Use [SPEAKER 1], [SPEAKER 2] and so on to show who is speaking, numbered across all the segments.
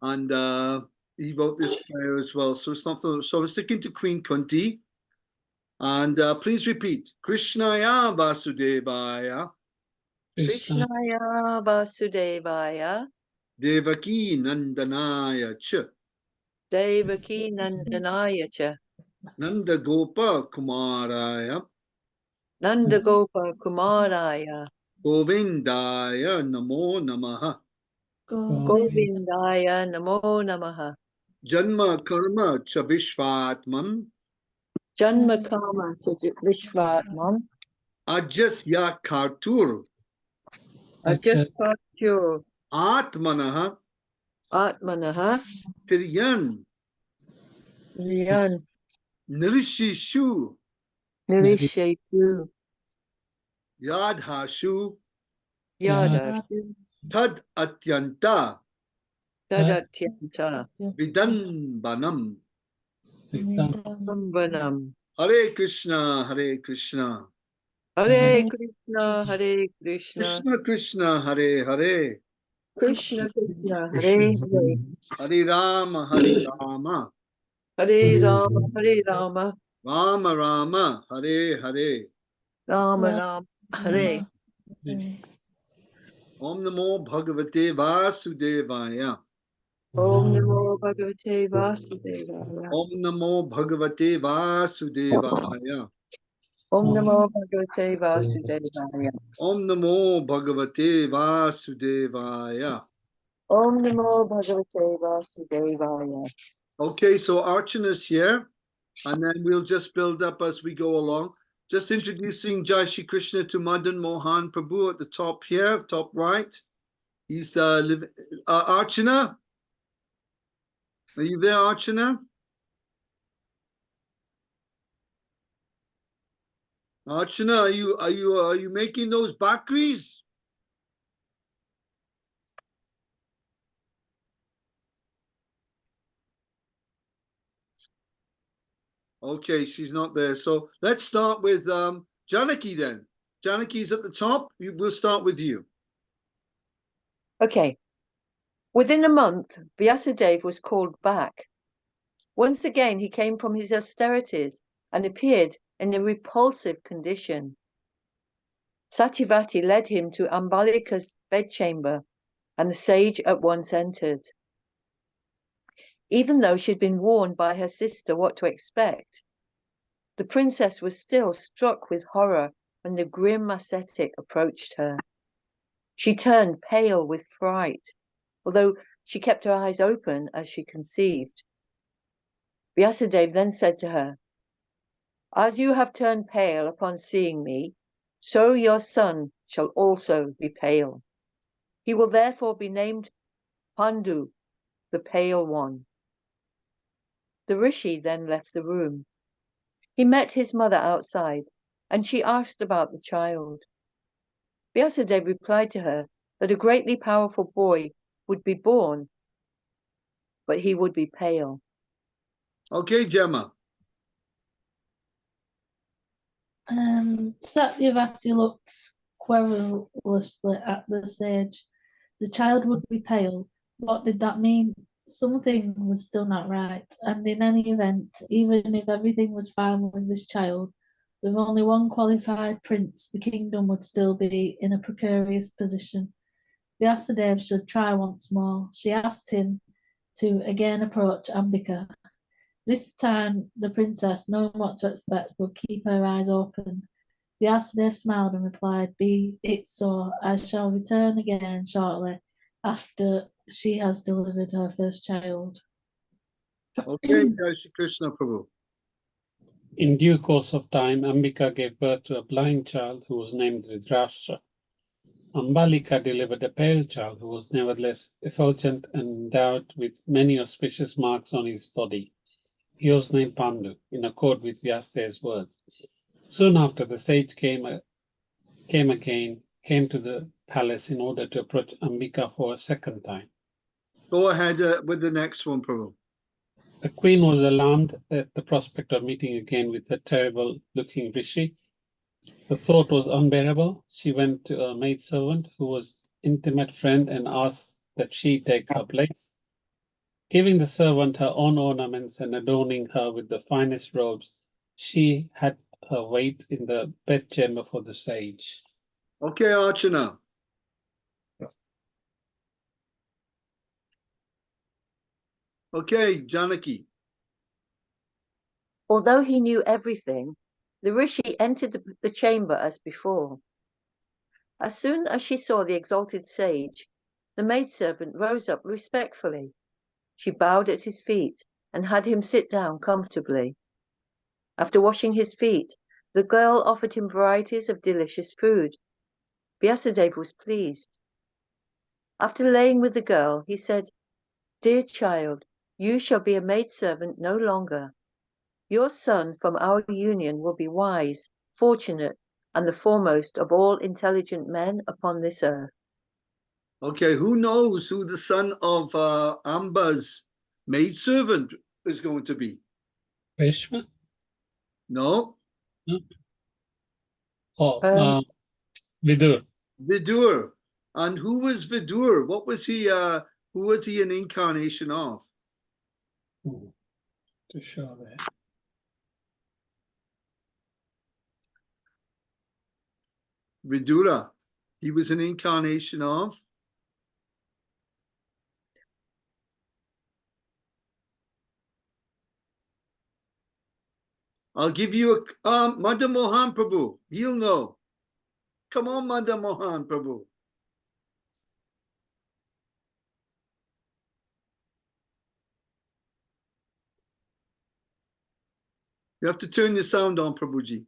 [SPEAKER 1] And he wrote this prayer as well. So it's not so I'm sticking to Queen Kunti. And please repeat. Krishnaya Vasudevaya.
[SPEAKER 2] Krishnaya Vasudevaya.
[SPEAKER 1] Devaki Nandanaya Cha.
[SPEAKER 2] Devaki Nandanaya Cha.
[SPEAKER 1] Nanda Gopa Kumaraya.
[SPEAKER 2] Nanda Gopa Kumaraya.
[SPEAKER 1] Govindaya Namo Namaha.
[SPEAKER 2] Govindaya Namo Namaha.
[SPEAKER 1] Janma Karma Cha Vishvatman.
[SPEAKER 2] Janma Karma Cha Vishvatman.
[SPEAKER 1] Ajasya Kartur.
[SPEAKER 2] Ajasya
[SPEAKER 1] Atmanaha.
[SPEAKER 2] Atmanaha.
[SPEAKER 1] Tiryan.
[SPEAKER 2] Niryan.
[SPEAKER 1] Nirishishu.
[SPEAKER 2] Nirisheshu.
[SPEAKER 1] Yadhashu.
[SPEAKER 2] Yadashu.
[SPEAKER 1] Tad Atyanta.
[SPEAKER 2] Tadatyanta.
[SPEAKER 1] Vidanbanam.
[SPEAKER 2] Sambanam.
[SPEAKER 1] Hare Krishna, Hare Krishna.
[SPEAKER 2] Hare Krishna, Hare Krishna.
[SPEAKER 1] Krishna Krishna, Hare Hare.
[SPEAKER 2] Krishna Krishna, Hare Hare.
[SPEAKER 1] Hare Rama, Hare Rama.
[SPEAKER 2] Hare Rama, Hare Rama.
[SPEAKER 1] Rama Rama, Hare Hare.
[SPEAKER 2] Rama Rama, Hare.
[SPEAKER 1] Om Namo Bhagavate Vasudevaya.
[SPEAKER 2] Om Namo Bhagavate Vasudevaya.
[SPEAKER 1] Om Namo Bhagavate Vasudevaya.
[SPEAKER 2] Om Namo Bhagavate Vasudevaya.
[SPEAKER 1] Om Namo Bhagavate Vasudevaya.
[SPEAKER 2] Om Namo Bhagavate Vasudevaya.
[SPEAKER 1] Okay, so Archana's here, and then we'll just build up as we go along. Just introducing Jai Shri Krishna to Madan Mohan Prabhu at the top here, top right. He's Archana. Are you there, Archana? Archana, are you making those bakris? Okay, she's not there. So let's start with Janaki then. Janaki's at the top. We'll start with you.
[SPEAKER 2] Okay. Within a month, Vyasadeva was called back. Once again, he came from his austerities and appeared in a repulsive condition. Satyavati led him to Ambalika's bedchamber, and the sage at once entered. Even though she had been warned by her sister what to expect, the princess was still struck with horror when the grim ascetic approached her. She turned pale with fright, although she kept her eyes open as she conceived. Vyasadeva then said to her, "As you have turned pale upon seeing me, so your son shall also be pale. He will therefore be named Pandu, the Pale One." The rishi then left the room. He met his mother outside, and she asked about the child. Vyasadeva replied to her that a greatly powerful boy would be born, but he would be pale.
[SPEAKER 1] Okay, Gemma.
[SPEAKER 3] Satyavati looked querulously at the sage. The child would be pale. What did that mean? Something was still not right, and in any event, even if everything was fine with this child, with only one qualified prince, the kingdom would still be in a precarious position. Vyasadeva should try once more. She asked him to again approach Ambika. This time, the princess, knowing what to expect, would keep her eyes open. Vyasadeva smiled and replied, "Be it so. I shall return again shortly after she has delivered her first child."
[SPEAKER 1] Okay, Jai Shri Krishna Prabhu.
[SPEAKER 4] In due course of time, Ambika gave birth to a blind child who was named Dhritarashtra. Ambalika delivered a pale child who was nevertheless effulgent and endowed with many auspicious marks on his body. He was named Pandu, in accord with Vyasadeva's words. Soon after, the sage came to the palace in order to approach Ambika for a second time.
[SPEAKER 1] Go ahead with the next one, Prabhu.
[SPEAKER 4] The queen was alarmed at the prospect of meeting again with the terrible-looking rishi. The thought was unbearable. She went to a maidservant who was intimate friend and asked that she take her place. Giving the servant her own ornaments and adorning her with the finest robes, she had her weight in the bedchamber for the sage.
[SPEAKER 1] Okay, Archana. Okay, Janaki.
[SPEAKER 2] Although he knew everything, the Rishi entered the chamber as before. As soon as she saw the exalted sage, the maidservant rose up respectfully. She bowed at his feet and had him sit down comfortably. After washing his feet, the girl offered him varieties of delicious food. Vyasadeva was pleased. After laying with the girl, he said, "Dear child, you shall be a maidservant no longer. Your son from our union will be wise, fortunate, and the foremost of all intelligent men upon this earth."
[SPEAKER 1] Okay, who knows who the son of Amba's maidservant is going to be?
[SPEAKER 4] Bhishma?
[SPEAKER 1] No,
[SPEAKER 4] Oh, Vidur.
[SPEAKER 1] Vidur. And who was Vidur? What was he? Who was he an incarnation of?
[SPEAKER 4] To show there.
[SPEAKER 1] Vidura. He was an incarnation of. I'll give you a Mother Mohan Prabhu. He'll know. Come on, Mother Mohan Prabhu. You have to turn your sound on, Prabhuji.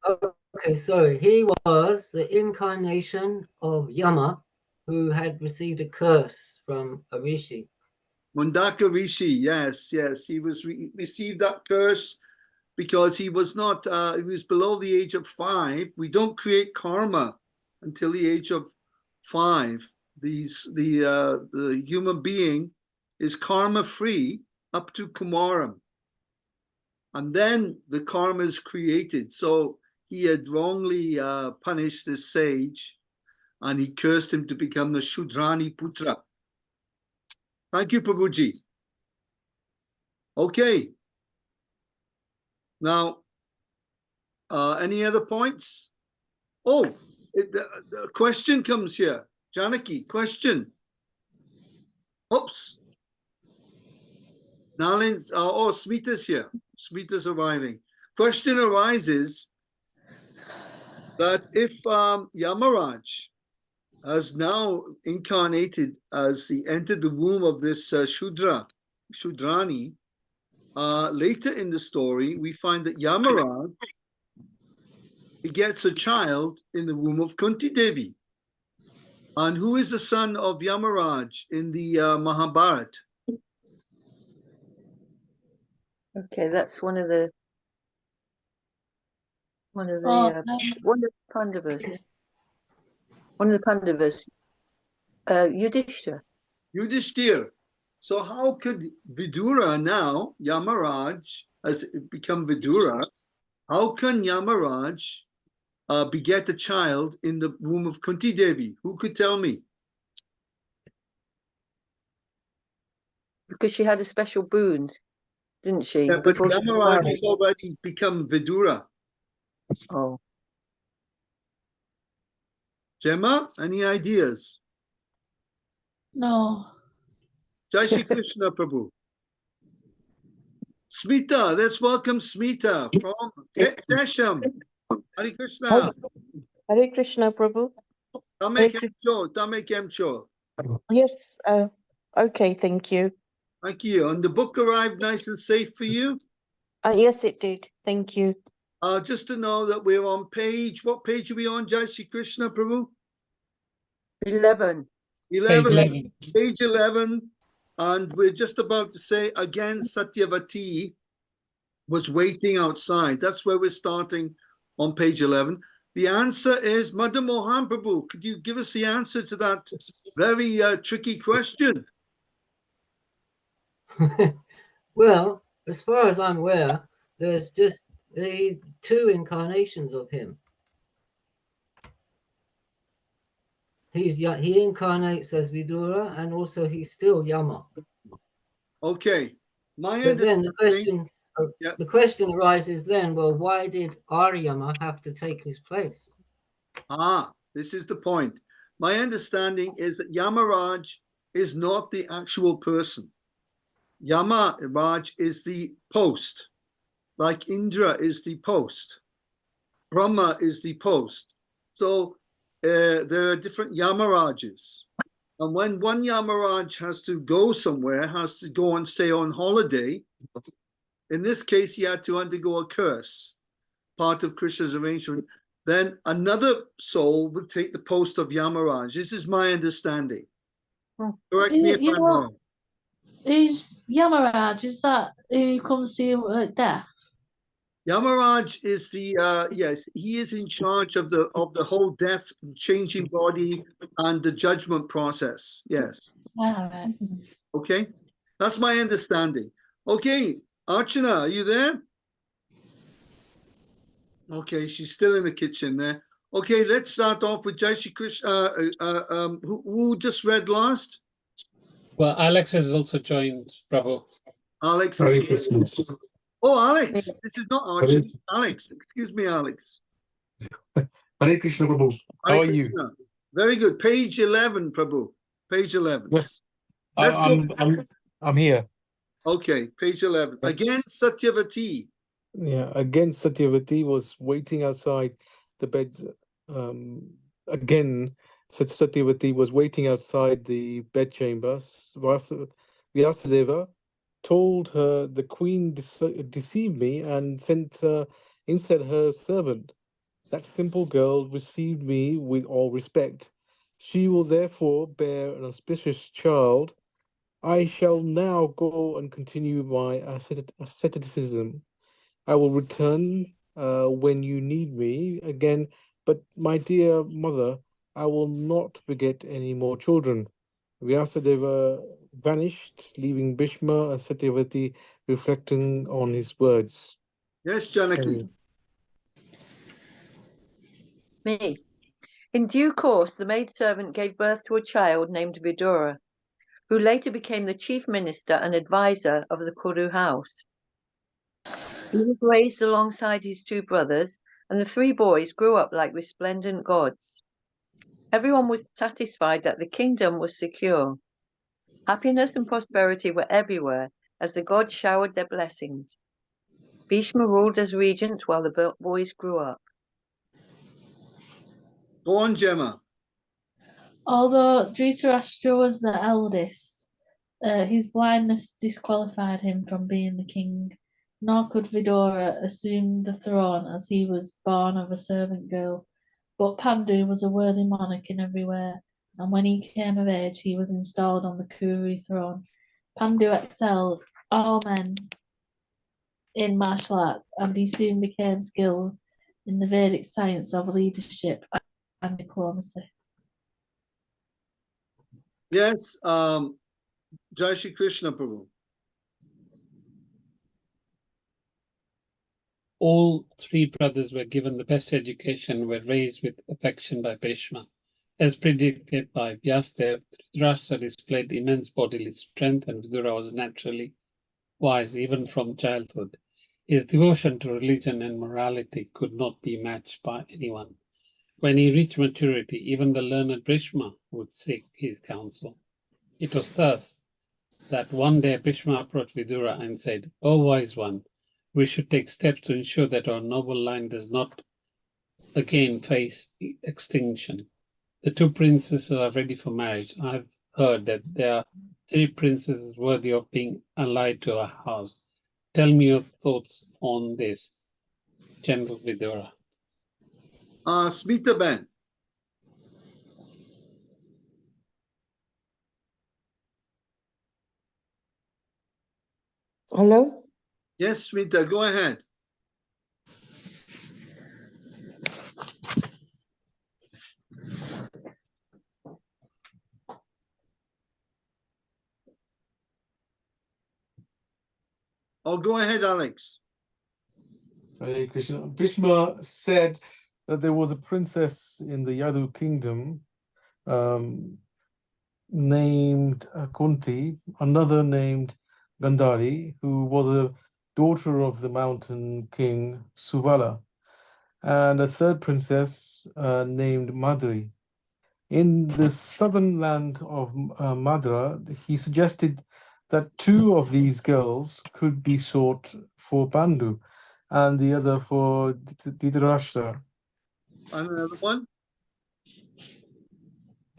[SPEAKER 5] Okay, sorry. He was the incarnation of Yama, who had received a curse from a rishi.
[SPEAKER 1] Mundaka Rishi, yes. He was received that curse because he was not, he was below the age of 5. We don't create karma until the age of 5. The human being is karma free up to Kumaram. And then the karma is created. So he had wrongly punished the sage and he cursed him to become the Shudrani Putra. Thank you, Prabhuji. Okay. Now, any other points? Oh, the question comes here. Janaki, question. Oops. Nalin, Smita's here. Smita's arriving. Question arises that if Yamaraj has now incarnated as he entered the womb of this Shudrani, later in the story, we find that Yamaraj begets a child in the womb of Kunti Devi. And who is the son of Yamaraj in the Mahabharat?
[SPEAKER 2] Okay, that's one of the Pandavas. One of the Pandavas, Yudhishthira.
[SPEAKER 1] Yudhishthir. So how could Vidura now, Yamaraj has become Vidura, how can Yamaraj beget a child in the womb of Kunti Devi? Who could tell me?
[SPEAKER 2] Because she had a special boon, didn't she?
[SPEAKER 1] Yeah, but Yamaraj has already become Vidura.
[SPEAKER 2] Oh.
[SPEAKER 1] Gemma, any ideas?
[SPEAKER 3] No.
[SPEAKER 1] Jai Shri Krishna Prabhu. Smita, let's welcome Smita from Kesham. Hare Krishna.
[SPEAKER 6] Hare Krishna, Prabhu.
[SPEAKER 1] Tame Kemcho.
[SPEAKER 6] Yes, okay, thank you.
[SPEAKER 1] Thank you. And the book arrived nice and safe for you?
[SPEAKER 6] Yes, it did. Thank you.
[SPEAKER 1] Just to know that we're on what page are we on, Jai Shri Krishna Prabhu?
[SPEAKER 2] 11.
[SPEAKER 1] 11. Page 11. And we're just about to say again, Satyavati was waiting outside. That's where we're starting on page 11. The answer is Mother Mohan Prabhu. Could you give us the answer to that very tricky question?
[SPEAKER 5] Well, as far as I'm aware, there's just the 2 incarnations of him. He incarnates as Vidura, and also he's still Yama.
[SPEAKER 1] Okay. My
[SPEAKER 5] But then
[SPEAKER 1] understanding. Yeah.
[SPEAKER 5] the question arises then, well, why did Aryama have to take his place?
[SPEAKER 1] This is the point. My understanding is that Yamaraj is not the actual person. Yamaraj is the post, like Indra is the post. Brahma is the post. So there are different Yamarajas. And when one Yamaraj has to go somewhere, has to go on, say, on holiday, in this case, he had to undergo a curse, part of Krishna's arrangement. Then another soul would take the post of Yamaraj. This is my understanding. Correct me if I'm wrong.
[SPEAKER 3] Is Yamaraj, is that who comes to you at death?
[SPEAKER 1] Yamaraj is the yes, he is in charge of the whole death, changing body, and the judgment process. Yes.
[SPEAKER 3] All right.
[SPEAKER 1] Okay, that's my understanding. Okay, Archana, are you there? Okay, she's still in the kitchen there. Okay, let's start off with Jai Shri Krishna. Who just read last?
[SPEAKER 4] Well, Alex has also joined, Prabhu.
[SPEAKER 1] Alex.
[SPEAKER 7] Hare Krishna.
[SPEAKER 1] Oh, Alex. This is not Archana. Alex. Excuse me, Alex.
[SPEAKER 7] Hare Krishna, Prabhu. How
[SPEAKER 1] Hare
[SPEAKER 7] are you?
[SPEAKER 1] Krishna. Very good. Page 11, Prabhu. Page 11.
[SPEAKER 7] Yes,
[SPEAKER 1] Let's go.
[SPEAKER 7] I'm here.
[SPEAKER 1] Okay, page 11. Again, Satyavati.
[SPEAKER 7] Yeah, again, Satyavati was waiting outside the bed. Again, Satyavati was waiting outside the bedchamber. Vyasadeva told her the queen deceived me and sent instead her servant. That simple girl received me with all respect. She will therefore bear an auspicious child. I shall now go and continue my asceticism. I will return when you need me again, but my dear mother, I will not beget any more children. Vyasadeva vanished, leaving Bhishma and Satyavati reflecting on his words.
[SPEAKER 1] Yes, Janaki.
[SPEAKER 2] Me. In due course, the maidservant gave birth to a child named Vidura, who later became the chief minister and advisor of the Kuru house. He was raised alongside his two brothers, and the three boys grew up like resplendent gods. Everyone was satisfied that the kingdom was secure. Happiness and prosperity were everywhere as the gods showered their blessings. Bhishma ruled as regent while the boys grew up.
[SPEAKER 1] Go on, Gemma.
[SPEAKER 3] Although Dhritarashtra was the eldest, his blindness disqualified him from being the king, nor could Vidura assume the throne as he was born of a servant girl. But Pandu was a worthy monarch in every way, and when he came of age, he was installed on the Kuru throne. Pandu excelled all men in martial arts, and he soon became skilled in the Vedic science of leadership and diplomacy.
[SPEAKER 1] Yes, Jai Shri Krishna, Prabhu.
[SPEAKER 4] All three brothers were given the best education, were raised with affection by Bhishma. As predicted by Vyasadeva, Dhritarashtra displayed immense bodily strength, and Vidura was naturally wise even from childhood. His devotion to religion and morality could not be matched by anyone. When he reached maturity, even the learned Bhishma would seek his counsel. It was thus that one day Bhishma approached Vidura and said, "O wise one, we should take steps to ensure that our noble line does not again face extinction. The two princesses are ready for marriage. I've heard that there are 3 princesses worthy of being allied to our house. Tell me your thoughts on this, General Vidura."
[SPEAKER 1] Smita Ben.
[SPEAKER 6] Hello?
[SPEAKER 1] Yes, Smita, go ahead. Oh, go ahead, Alex.
[SPEAKER 7] Hare Krishna. Bhishma said that there was a princess in the Yadu kingdom named Kunti, another named Gandhari, who was a daughter of the mountain king Suvala, and a third princess named Madri. In the southern land of Madra, he suggested that two of these girls could be sought for Bandu and the other for Dhritarashtra.
[SPEAKER 1] And another one?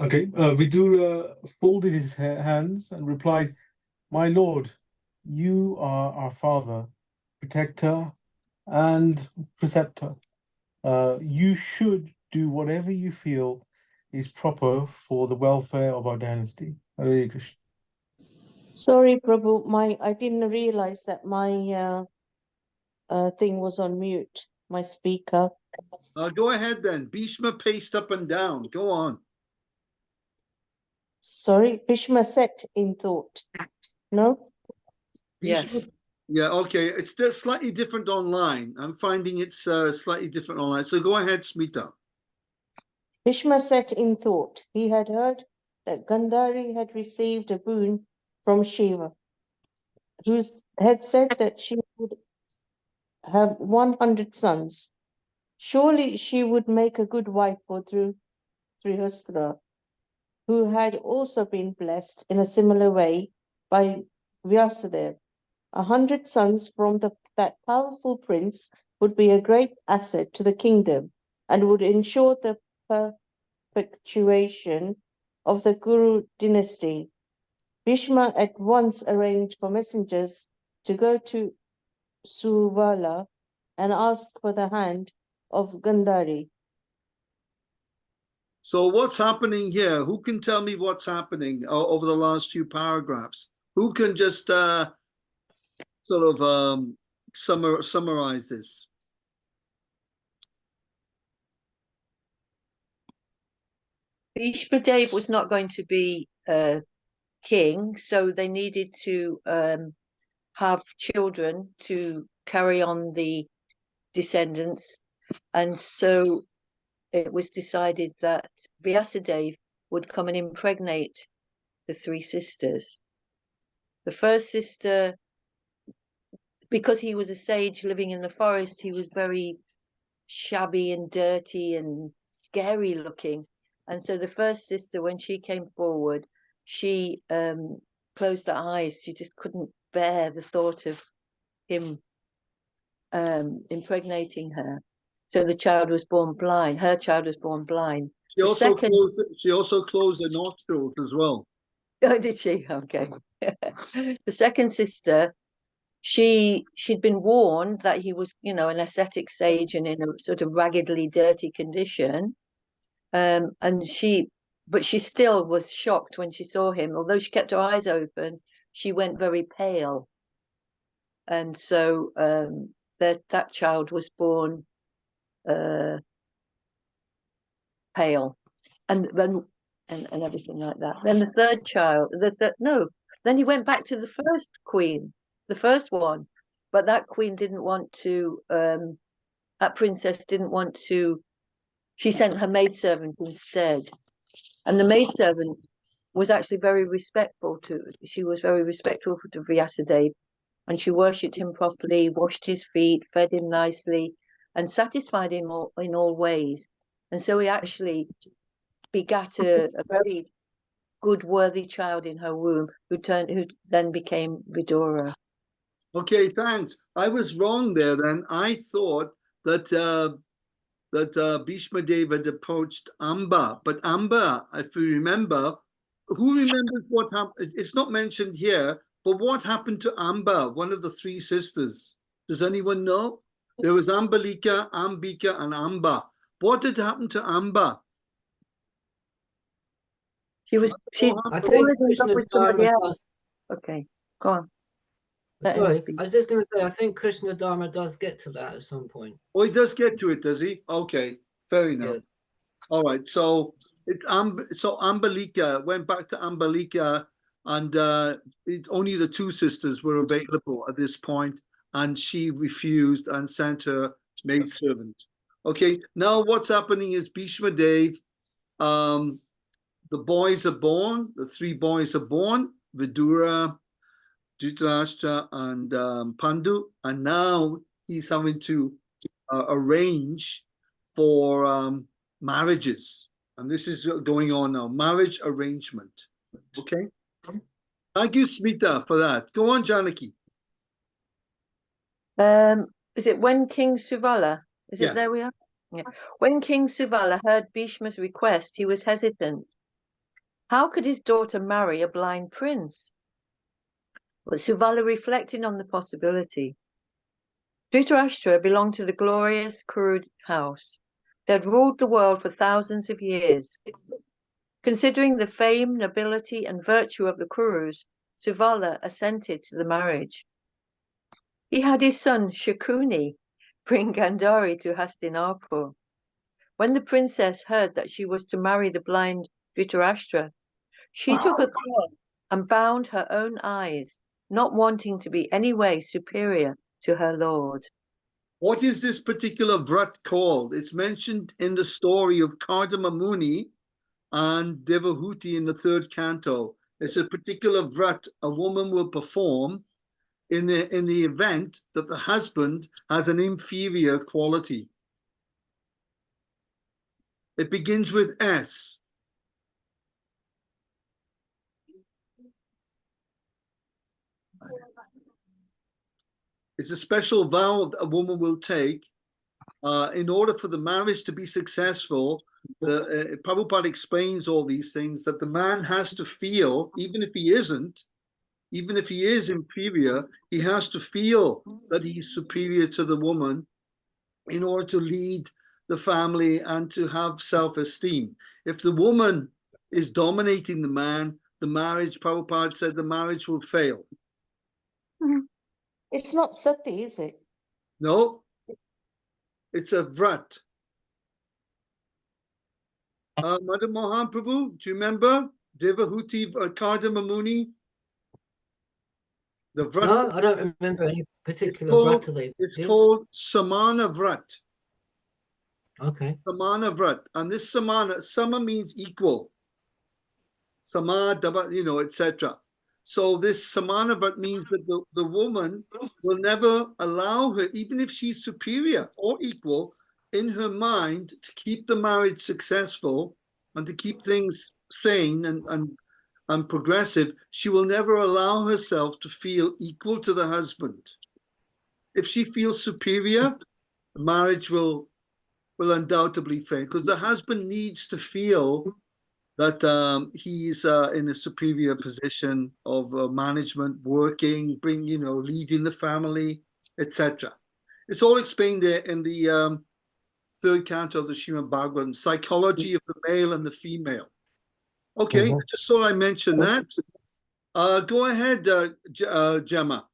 [SPEAKER 7] Okay, Vidura folded his hands and replied, "My lord, you are our father, protector, and preceptor. You should do whatever you feel is proper for the welfare of our dynasty." Hare Krishna.
[SPEAKER 6] Sorry, Prabhu, I didn't realize that my thing was on mute, my speaker.
[SPEAKER 1] Go ahead then. Bhishma paced up and down. Go on.
[SPEAKER 6] Sorry, Bhishma sat in thought. No?
[SPEAKER 1] Bhishma,
[SPEAKER 2] Yes.
[SPEAKER 1] yeah, okay. It's still slightly different online. I'm finding it's slightly different online. So go ahead, Smita.
[SPEAKER 6] Bhishma sat in thought. He had heard that Gandhari had received a boon from Shiva, who had said that she would have 100 sons. Surely she would make a good wife for Dhrihastra, who had also been blessed in a similar way by Vyasadeva. 100 sons from that powerful prince would be a great asset to the kingdom and would ensure the perpetuation of the Guru dynasty. Bhishma at once arranged for messengers to go to Suvala and ask for the hand of Gandhari.
[SPEAKER 1] So what's happening here? Who can tell me what's happening over the last few paragraphs? Who can just sort of summarize this?
[SPEAKER 2] Bhishma Dev was not going to be king, so they needed to have children to carry on the descendants, and so it was decided that Vyasadeva would come and impregnate the three sisters. The first sister, because he was a sage living in the forest, he was very shabby and dirty and scary looking. And so the first sister, when she came forward, she closed her eyes. She just couldn't bear the thought of him impregnating her. So the child was born blind. Her child was born blind.
[SPEAKER 1] She also closed the nostrils as well.
[SPEAKER 2] Oh, did she? Okay. The second sister, she'd been warned that he was, an ascetic sage and in a sort of raggedly dirty condition. But she still was shocked when she saw him. Although she kept her eyes open, she went very pale. And so that child was born pale, and everything like that. Then the third child, then he went back to the first queen, the first one, but that queen didn't want to. That princess didn't want to. She sent her maidservant instead, and the maidservant was actually very respectful to. She was very respectful to Vyasadeva, and she worshipped him properly, washed his feet, fed him nicely, and satisfied him in all ways. And so he actually begat a very good, worthy child in her womb, who then became Vidura.
[SPEAKER 1] Okay, thanks. I was wrong there. Then I thought that Bhishma Dev had approached Amba, but Amba, if you remember, who remembers what happened? It's not mentioned here, but what happened to Amba, one of the three sisters? Does anyone know? There was Ambalika, Ambika, and Amba. What did happen to Amba?
[SPEAKER 2] She
[SPEAKER 5] I think Krishna Dharma does.
[SPEAKER 2] Okay, go on.
[SPEAKER 5] Sorry, I was just going to say, I think Krishna Dharma does get to that at some point.
[SPEAKER 1] Oh, he does get to it, does he? Okay, fair enough.
[SPEAKER 5] Yeah.
[SPEAKER 1] All right, so Ambalika went back to Ambalika, and only the two sisters were available at this point, and she refused and sent her maidservant. Okay, now what's happening is Bhishma Dev, the boys are born, the three boys are born, Vidura, Dhritarashtra and Pandu, and now he's having to arrange for marriages. And this is going on now, marriage arrangement. Okay. Thank you, Smita, for that. Go on, Janaki.
[SPEAKER 2] Is it when King Suvala? Is
[SPEAKER 1] Yeah.
[SPEAKER 2] it there we are? Yeah. When King Suvala heard Bhishma's request, he was hesitant. How could his daughter marry a blind prince? But Suvala reflected on the possibility. Dhritarashtra belonged to the glorious Kuru house. They had ruled the world for thousands of years. Considering the fame, nobility, and virtue of the Kurus, Suvala assented to the marriage. He had his son Shakuni bring Gandhari to Hastinapur. When the princess heard that she was to marry the blind Dhritarashtra, she took a cloth and bound her own eyes, not wanting to be any way superior to her lord.
[SPEAKER 1] What is this particular vrat called? It's mentioned in the story of Kardama Muni and Devahuti in the 3rd canto. It's a particular vrat a woman will perform in the event that the husband has an inferior quality. It begins with S. It's a special vow that a woman will take in order for the marriage to be successful. Prabhupada explains all these things, that the man has to feel, even if he isn't, even if he is inferior, he has to feel that he's superior to the woman in order to lead the family and to have self-esteem. If the woman is dominating the man, the marriage, Prabhupada said, the marriage will fail.
[SPEAKER 6] It's not sati, is it?
[SPEAKER 1] No, it's a vrat. Madan Mohan Prabhu, do you remember Devahuti Kardama Muni? The vrat.
[SPEAKER 5] No, I don't remember any particular
[SPEAKER 1] called,
[SPEAKER 5] vrat they
[SPEAKER 1] it's
[SPEAKER 5] did.
[SPEAKER 1] called Samana Vrat.
[SPEAKER 5] Okay.
[SPEAKER 1] Samana Vrat. And this Samana, Sama means equal. Sama, you know, etc. So this Samana Vrat means that the woman will never allow her, even if she's superior or equal, in her mind, to keep the marriage successful and to keep things sane and progressive. She will never allow herself to feel equal to the husband. If she feels superior, the marriage will undoubtedly fail, because the husband needs to feel that he's in a superior position of management, working, leading the family, etc. It's all explained there in the 3rd canto of the Srimad Bhagavatam, psychology of the male and the female. Okay, I just thought I mentioned that. Go ahead, Gemma.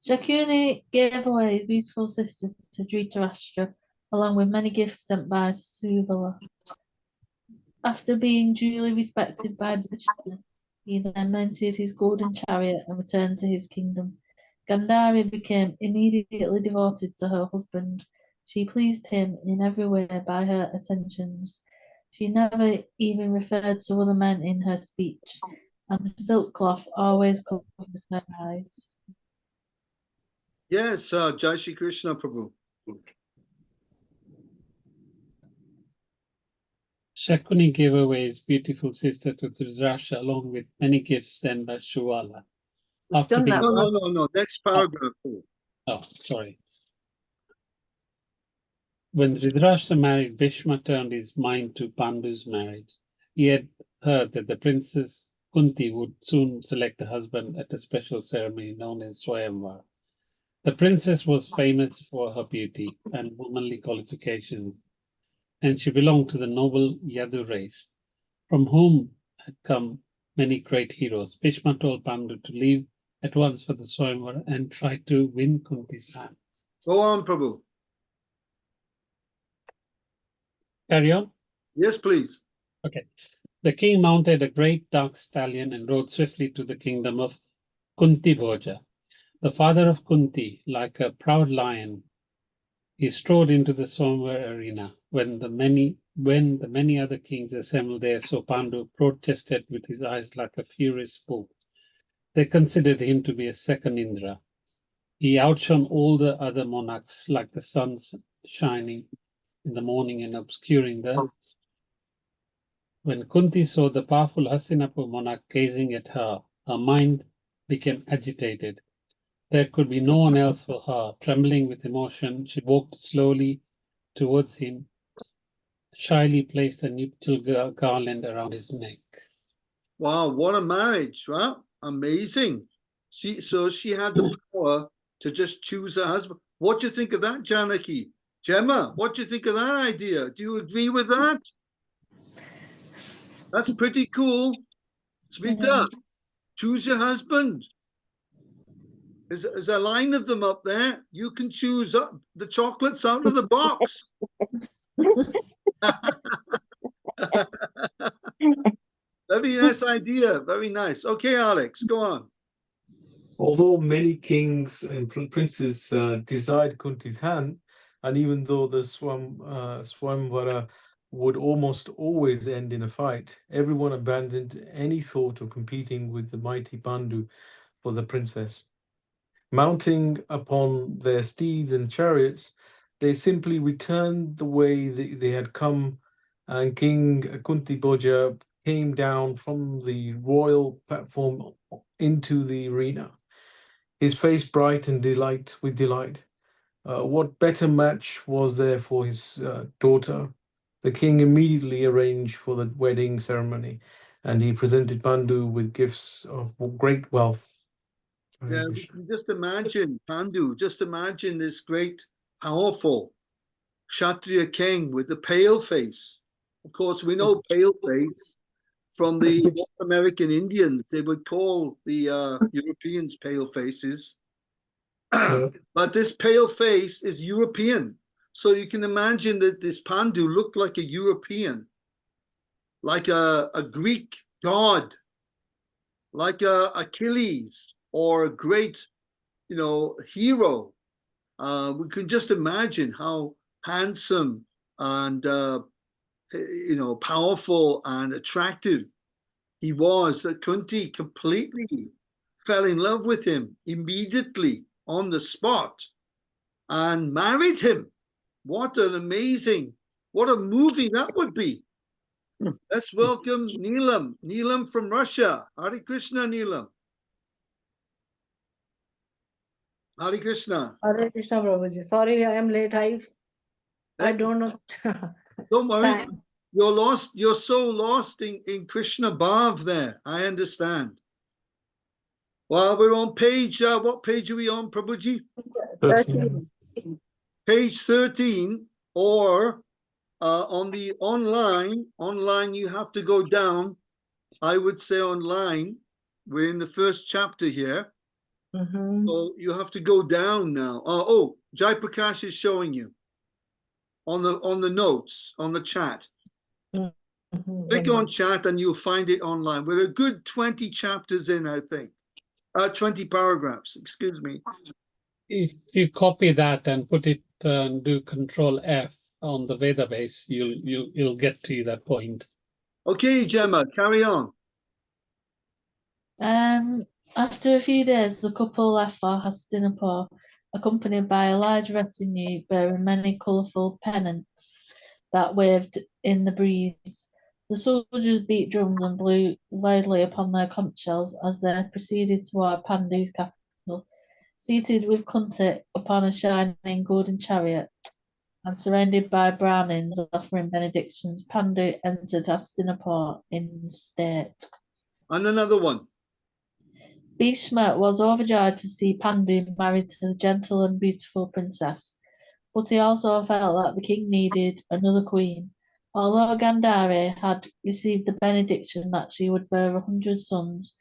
[SPEAKER 3] Shakuni gave away his beautiful sisters to Dhritarashtra, along with many gifts sent by Suvala. After being duly respected by Bhishma, he then mounted his golden chariot and returned to his kingdom. Gandhari became immediately devoted to her husband. She pleased him in every way by her attentions. She never even referred to other men in her speech, and the silk cloth always covered her eyes.
[SPEAKER 1] Yes, Jai Shri Krishna Prabhu.
[SPEAKER 4] Shakuni gave away his beautiful sister to Dhritarashtra along with many gifts sent by Suvala. After
[SPEAKER 2] Done
[SPEAKER 4] being
[SPEAKER 2] that one.
[SPEAKER 1] No. Next paragraph.
[SPEAKER 4] Oh, sorry. When Dhritarashtra married, Bhishma turned his mind to Pandu's marriage. He had heard that the princess Kunti would soon select a husband at a special ceremony known as Swayamvar. The princess was famous for her beauty and womanly qualifications, and she belonged to the noble Yadu race, from whom had come many great heroes. Bhishma told Pandu to leave at once for the Swayamvar and try to win Kunti's hand.
[SPEAKER 1] Go on, Prabhu.
[SPEAKER 4] Carry on.
[SPEAKER 1] Yes, please.
[SPEAKER 4] Okay. The king mounted a great dark stallion and rode swiftly to the kingdom of Kunti Bhoja. The father of Kunti, like a proud lion, he strode into the Swayamvar arena when the many when the many other kings assembled there, so Pandu protested with his eyes like a furious bull. They considered him to be a second Indra. He outshone all the other monarchs like the sun shining in the morning and obscuring the. When Kunti saw the powerful Hastinapur monarch gazing at her, her mind became agitated. There could be no one else for her. Trembling with emotion, she walked slowly towards him, shyly placed a nuptial garland around his neck.
[SPEAKER 1] Wow, what a marriage, right? Amazing. So she had the power to just choose a husband. What do you think of that, Janaki? Gemma, what do you think of that idea? Do you agree with that? That's pretty cool. Smita, choose your husband. There's a line of them up there. You can choose the chocolates out of the box. Very nice idea. Very nice. Okay, Alex, go on.
[SPEAKER 7] Although many kings and princes desired Kunti's hand, and even though the Swamvara would almost always end in a fight, everyone abandoned any thought of competing with the mighty Pandu for the princess. Mounting upon their steeds and chariots, they simply returned the way they had come, and King Kunti Bhoja came down from the royal platform into the arena, his face bright and with delight. What better match was there for his daughter? The king immediately arranged for the wedding ceremony, and he presented Pandu with gifts of great wealth.
[SPEAKER 1] Yeah, we can just imagine Pandu, just imagine this great, powerful Kshatriya king with the pale face. Of course, we know pale face from the North American Indians. They would call the Europeans pale faces. But this pale face is European. So you can imagine that this Pandu looked like a European, like a Greek god, like Achilles, or a great, hero. We can just imagine how handsome and, powerful and attractive he was. That Kunti completely fell in love with him immediately on the spot and married him. What a movie that would be. Let's welcome Neelam. Neelam from Russia. Hare Krishna, Neelam. Hare Krishna.
[SPEAKER 8] Hare Krishna, Prabhuji. Sorry, I am late. I don't know.
[SPEAKER 1] Don't worry. You're so lost in Krishna Bhav there. I understand. Well, we're on page, what page are we on, Prabhuji?
[SPEAKER 8] 13.
[SPEAKER 1] Page 13, or on the online, you have to go down. I would say online. We're in the first chapter here. So you have to go down now. Oh, Jai Prakash is showing you on the notes, on the chat. Click on chat and you'll find it online. We're a good 20 chapters in, I think. 20 paragraphs, excuse me.
[SPEAKER 4] If you copy that and put it and do Control F on the Veda base, you'll get to that point.
[SPEAKER 1] Okay, Gemma, carry on.
[SPEAKER 3] After a few days, the couple left for Hastinapur, accompanied by a large retinue bearing many colourful pennants that waved in the breeze. The soldiers beat drums and blew loudly upon their conch shells as they proceeded toward Pandu's capital. Seated with Kunti upon a shining golden chariot and surrounded by Brahmins offering benedictions, Pandu entered Hastinapur in state.
[SPEAKER 1] And another one.
[SPEAKER 3] Bhishma was overjoyed to see Pandu married to the gentle and beautiful princess, but he also felt that the king needed another queen. Although Gandhari had received the benediction that she would bear 100 sons,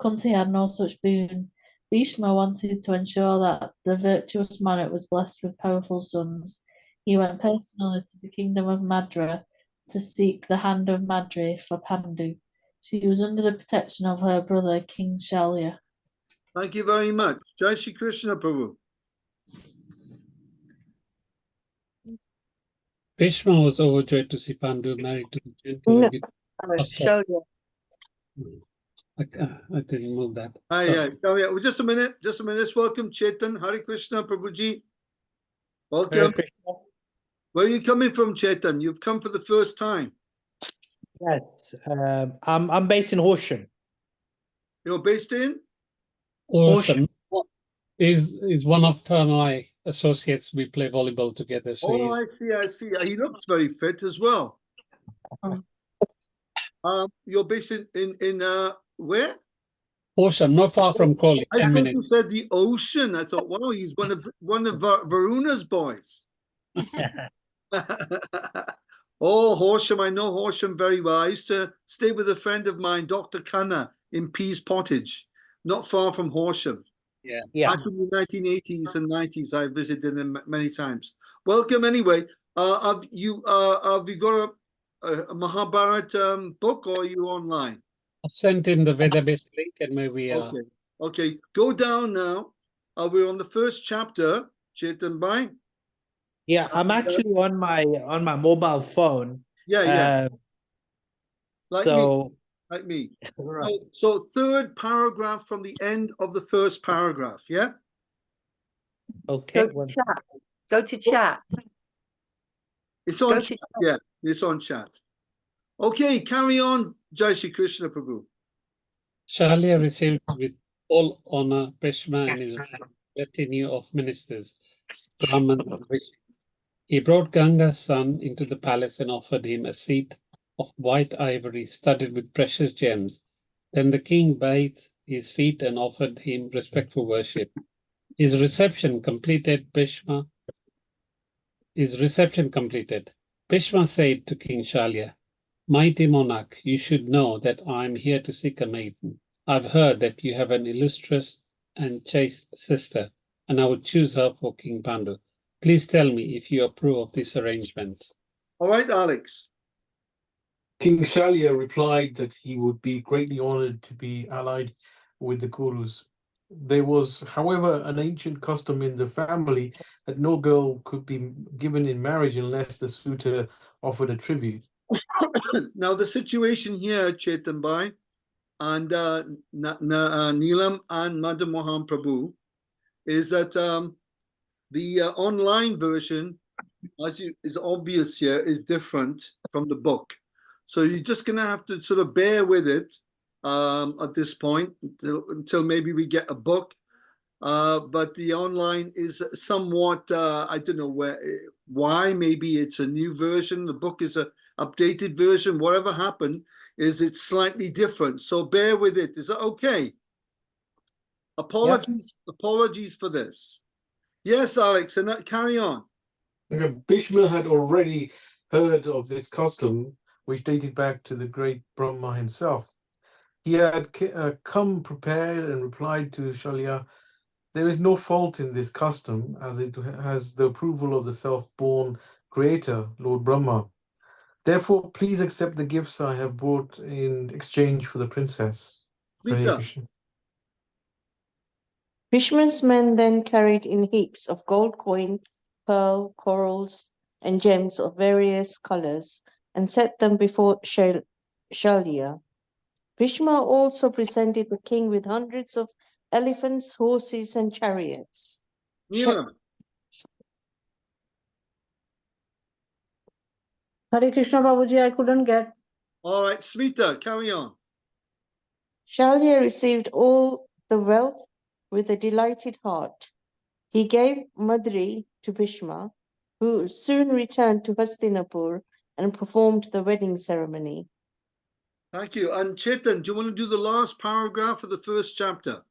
[SPEAKER 3] Kunti had no such boon. Bhishma wanted to ensure that the virtuous monarch was blessed with powerful sons. He went personally to the kingdom of Madra to seek the hand of Madri for Pandu. She was under the protection of her brother, King Shalya.
[SPEAKER 1] Thank you very much. Jai Shri Krishna, Prabhu.
[SPEAKER 4] Bhishma was overjoyed to see Pandu married to the gentle
[SPEAKER 6] No.
[SPEAKER 4] and beautiful. Oh, sorry.
[SPEAKER 2] Sholya.
[SPEAKER 4] I didn't move that.
[SPEAKER 1] Hi,
[SPEAKER 4] Sorry.
[SPEAKER 1] well, just a minute. Let's welcome Chetan. Hare Krishna, Prabhuji.
[SPEAKER 9] Hare
[SPEAKER 1] Welcome.
[SPEAKER 9] Krishna.
[SPEAKER 1] Where are you coming from, Chetan? You've come for the first time.
[SPEAKER 9] Yes, I'm based in Horsham.
[SPEAKER 1] You're based in?
[SPEAKER 4] Awesome. Is one of my associates. We play volleyball together. So
[SPEAKER 1] Oh,
[SPEAKER 4] he's
[SPEAKER 1] I see. He looks very fit as well. You're based in where?
[SPEAKER 4] Horsham, not far from Crawley.
[SPEAKER 1] I
[SPEAKER 4] 10
[SPEAKER 1] thought you
[SPEAKER 4] minutes.
[SPEAKER 1] said the ocean. I thought, wow, he's one of Varuna's boys. Oh, Horsham, I know Horsham very well. I used to stay with a friend of mine, Dr. Khanna, in Pease Pottage, not far from Horsham.
[SPEAKER 9] Yeah.
[SPEAKER 1] Back in the 1980s and 90s, I visited them many times. Welcome anyway. Have you got a Mahabharat book, or are you online?
[SPEAKER 4] I've sent in the Veda-based link and maybe
[SPEAKER 1] Okay. Go down now. We're on the first chapter, Chetan Bhai.
[SPEAKER 9] Yeah, I'm actually on my mobile phone.
[SPEAKER 1] Yeah. Like me.
[SPEAKER 9] Right.
[SPEAKER 1] So third paragraph from the end of the first paragraph, yeah?
[SPEAKER 9] Okay.
[SPEAKER 2] Go to chat.
[SPEAKER 1] It's on chat. Yeah, it's on chat. Okay, carry on, Jai Shri Krishna Prabhu.
[SPEAKER 4] Shalya received with all honor Bhishma and his retinue of ministers, Brahman and Rishi. He brought Ganga's son into the palace and offered him a seat of white ivory studded with precious gems. Then the king bathed his feet and offered him respectful worship. His reception completed, Bhishma said to King Shalya, "Mighty monarch, you should know that I am here to seek a maiden. I've heard that you have an illustrious and chaste sister, and I would choose her for King Pandu. Please tell me if you approve of this arrangement."
[SPEAKER 1] All right, Alex.
[SPEAKER 7] King Shalya replied that he would be greatly honored to be allied with the Kurus. There was, however, an ancient custom in the family that no girl could be given in marriage unless the suitor offered a tribute.
[SPEAKER 1] Now, the situation here, Chetan Bhai, and Neelam and Madan Mohan Prabhu, is that the online version, as is obvious here, is different from the book. So you're just going to have to sort of bear with it at this point until maybe we get a book. But the online is somewhat, I don't know why, maybe it's a new version. The book is an updated version. Whatever happened is it's slightly different. So bear with it. Is that okay? Apologies for this. Yes, Alex, and carry on.
[SPEAKER 7] Bhishma had already heard of this custom, which dated back to the great Brahma himself. He had come prepared and replied to Shalya, "There is no fault in this custom, as it has the approval of the self-born creator, Lord Brahma. Therefore, please accept the gifts I have brought in exchange for the princess."
[SPEAKER 6] Bhishma's men then carried in heaps of gold coin, pearl, corals, and gems of various colors, and set them before Shalya. Bhishma also presented the king with hundreds of elephants, horses, and chariots.
[SPEAKER 1] Neelam.
[SPEAKER 8] Hare Krishna Babuji, I couldn't get.
[SPEAKER 1] All right, Smita, carry on.
[SPEAKER 6] Shalya received all the wealth with a delighted heart. He gave Madri to Bhishma, who soon returned to Hastinapur and performed the wedding ceremony.
[SPEAKER 1] Thank you. And Chetan, do you want to do the last paragraph of the first chapter?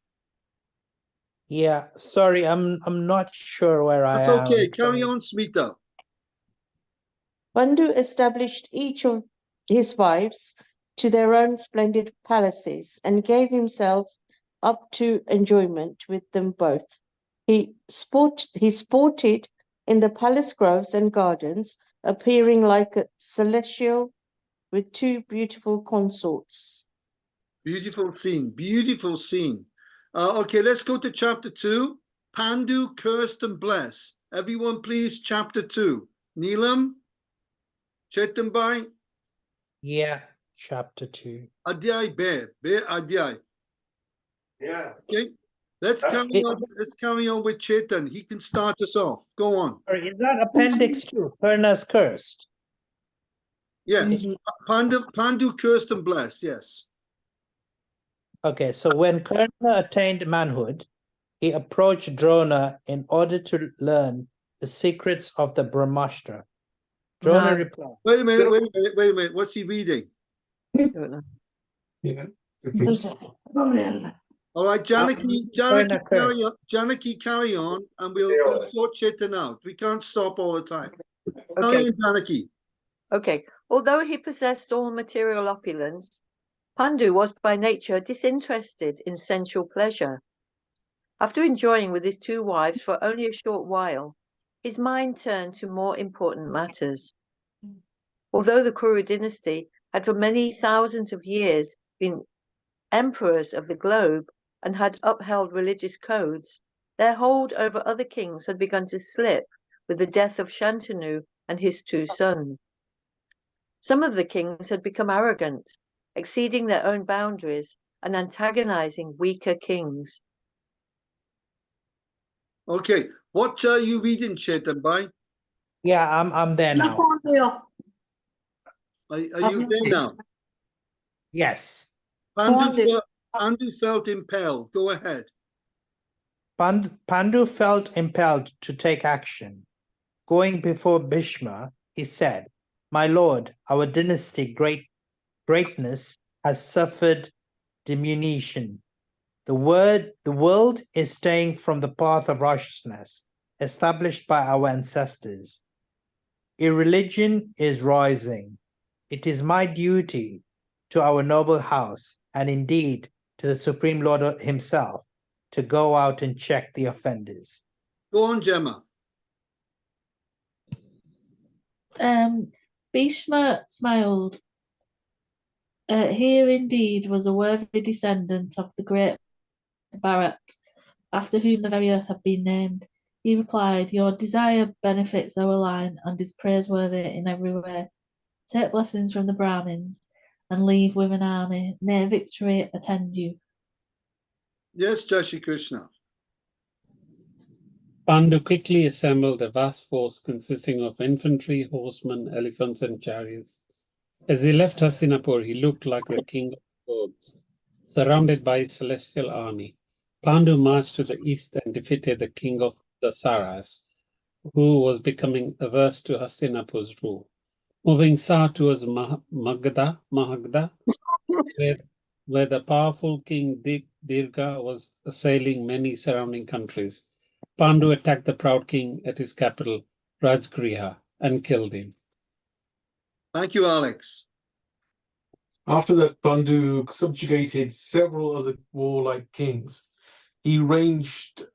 [SPEAKER 9] Yeah, sorry, I'm not sure where I am.
[SPEAKER 1] That's okay. Carry on, Smita.
[SPEAKER 6] Pandu established each of his wives to their own splendid palaces and gave himself up to enjoyment with them both. He sported in the palace groves and gardens, appearing like a celestial with two beautiful consorts.
[SPEAKER 1] Beautiful scene. Okay, let's go to chapter 2. Pandu, cursed and blessed. Everyone, please, chapter 2. Neelam? Chetan Bhai,
[SPEAKER 9] Yeah, chapter 2.
[SPEAKER 1] Adhyay Be Adhyay.
[SPEAKER 10] Yeah.
[SPEAKER 1] Okay, let's carry
[SPEAKER 9] It-
[SPEAKER 1] on. Let's carry on with Chetan. He can start us off. Go on.
[SPEAKER 9] Sorry, is that appendix 2? Karna's cursed.
[SPEAKER 1] Yes, Pandu cursed and blessed. Yes.
[SPEAKER 9] Okay, so when Karna attained manhood, he approached Drona in order to learn the secrets of the Brahmastra. Drona
[SPEAKER 2] No.
[SPEAKER 9] replied,
[SPEAKER 1] Wait a minute. Wait a minute. Wait a minute. What's he reading?
[SPEAKER 2] Don't know.
[SPEAKER 10] Yeah.
[SPEAKER 1] All right, Janaki,
[SPEAKER 9] Karna cursed.
[SPEAKER 1] carry on. Janaki, carry on, and we'll sort Chetan out. We can't stop all the time. Carry
[SPEAKER 2] Okay.
[SPEAKER 1] on, Janaki.
[SPEAKER 2] Okay. Although he possessed all material opulence, Pandu was by nature disinterested in sensual pleasure. After enjoying with his two wives for only a short while, his mind turned to more important matters. Although the Kuru dynasty had for many thousands of years been emperors of the globe and had upheld religious codes, their hold over other kings had begun to slip with the death of Shantanu and his two sons. Some of the kings had become arrogant, exceeding their own boundaries and antagonizing weaker kings.
[SPEAKER 1] Okay, what are you reading, Chetan Bhai?
[SPEAKER 9] Yeah, I'm there now.
[SPEAKER 1] Are you there now?
[SPEAKER 9] Yes.
[SPEAKER 1] Pandu felt impelled. Go ahead.
[SPEAKER 9] Pandu felt impelled to take action. Going before Bhishma, he said, "My lord, our dynasty greatness has suffered diminution. The world is staying from the path of righteousness established by our ancestors. Irreligion is rising. It is my duty to our noble house, and indeed to the Supreme Lord himself, to go out and check the offenders."
[SPEAKER 1] Go on, Gemma.
[SPEAKER 3] Bhishma smiled. Here indeed was a worthy descendant of the great Bharat, after whom the very earth had been named. He replied, "Your desire benefits our line and is praiseworthy in every way. Take blessings from the Brahmins and leave with an army. May victory attend you."
[SPEAKER 1] Yes, Jashi Krishna.
[SPEAKER 4] Pandu quickly assembled a vast force consisting of infantry, horsemen, elephants, and chariots. As he left Hastinapur, he looked like the king of gods, surrounded by his celestial army. Pandu marched to the east and defeated the king of the Saras, who was becoming averse to Hastinapur's rule. Moving south towards Magadha, where the powerful king Dirga was assailing many surrounding countries, Pandu attacked the proud king at his capital, Rajgriha, and killed him.
[SPEAKER 1] Thank you, Alex.
[SPEAKER 7] After that, Pandu subjugated several other warlike kings. He ranged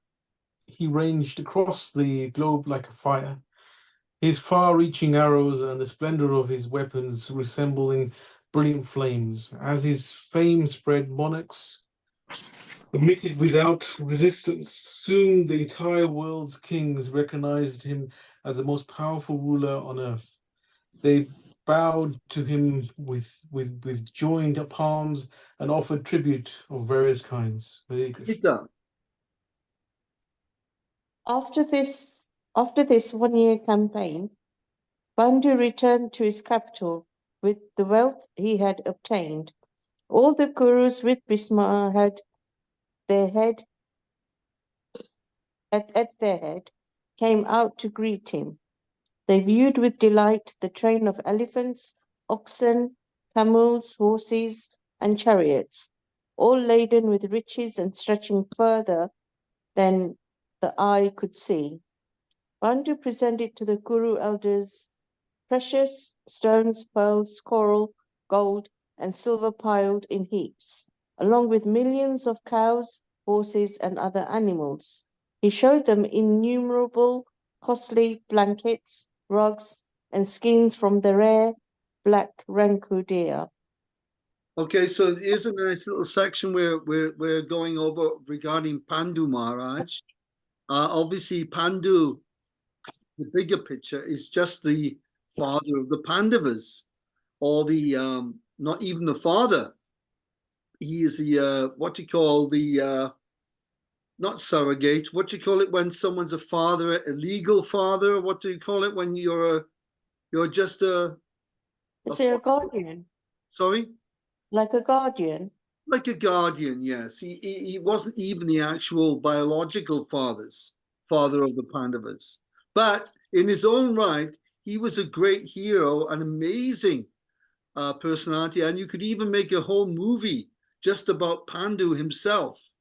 [SPEAKER 7] across the globe like a fire, his far-reaching arrows and the splendor of his weapons resembling brilliant flames. As his fame spread, monarchs submitted without resistance. Soon the entire world's kings recognized him as the most powerful ruler on earth. They bowed to him with joined palms and offered tribute of various kinds. Hare Krishna.
[SPEAKER 1] Gita.
[SPEAKER 6] After this 1-year campaign, Bandu returned to his capital with the wealth he had obtained. All the Kurus with Bhishma had their head at their head came out to greet him. They viewed with delight the train of elephants, oxen, camels, horses, and chariots, all laden with riches and stretching further than the eye could see. Bandu presented to the Kuru elders precious stones, pearls, coral, gold, and silver piled in heaps, along with millions of cows, horses, and other animals. He showed them innumerable costly blankets, rugs, and skins from the rare black Ranku deer.
[SPEAKER 1] Okay, so here's a nice little section where we're going over regarding Pandu Maharaj. Obviously, Pandu, the bigger picture, is just the father of the Pandavas, or the not even the father. He is the what do you call the not surrogate. What do you call it when someone's a father, a legal father? What do you call it when you're just a
[SPEAKER 6] Is it a guardian?
[SPEAKER 1] sorry?
[SPEAKER 6] Like a guardian?
[SPEAKER 1] Like a guardian, yes. He wasn't even the actual biological father of the Pandavas. But in his own right, he was a great hero, an amazing personality. And you could even make a whole movie just about Pandu himself.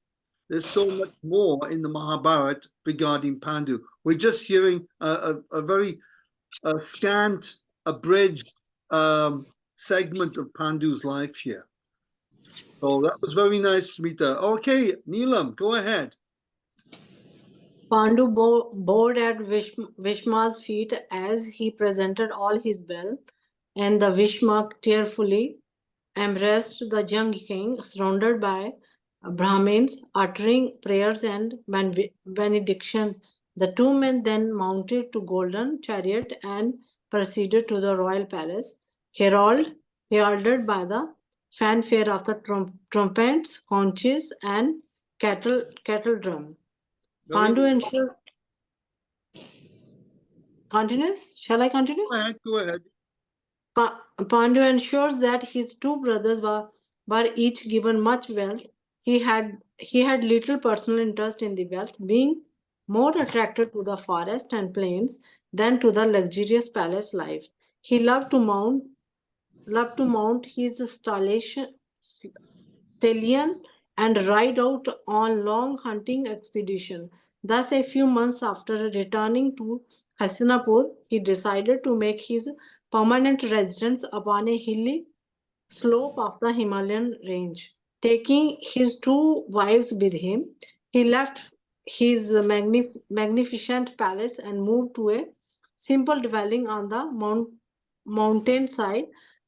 [SPEAKER 1] There's so much more in the Mahabharat regarding Pandu. We're just hearing a very scant, abridged segment of Pandu's life here. So that was very nice, Smita. Okay, Neelam, go ahead.
[SPEAKER 8] Pandu bowed at Vishma's feet as he presented all his wealth, and the Vishma tearfully embraced the young king, surrounded by Brahmins, uttering prayers and benedictions. The two men then mounted to golden chariot and proceeded to the royal palace, heralded by the fanfare of the trumpets, conches, and cattle drum. Pandu ensured. Continues? Shall I continue?
[SPEAKER 1] Go ahead.
[SPEAKER 8] Pandu ensures that his two brothers were each given much wealth. He had little personal interest in the wealth, being more attracted to the forest and plains than to the luxurious palace life. He loved to mount his stallion and ride out on long hunting expedition. Thus, a few months after returning to Hastinapur, he decided to make his permanent residence upon a hilly slope of the Himalayan range. Taking his two wives with him, he left his magnificent palace and moved to a simple dwelling on the mountain side.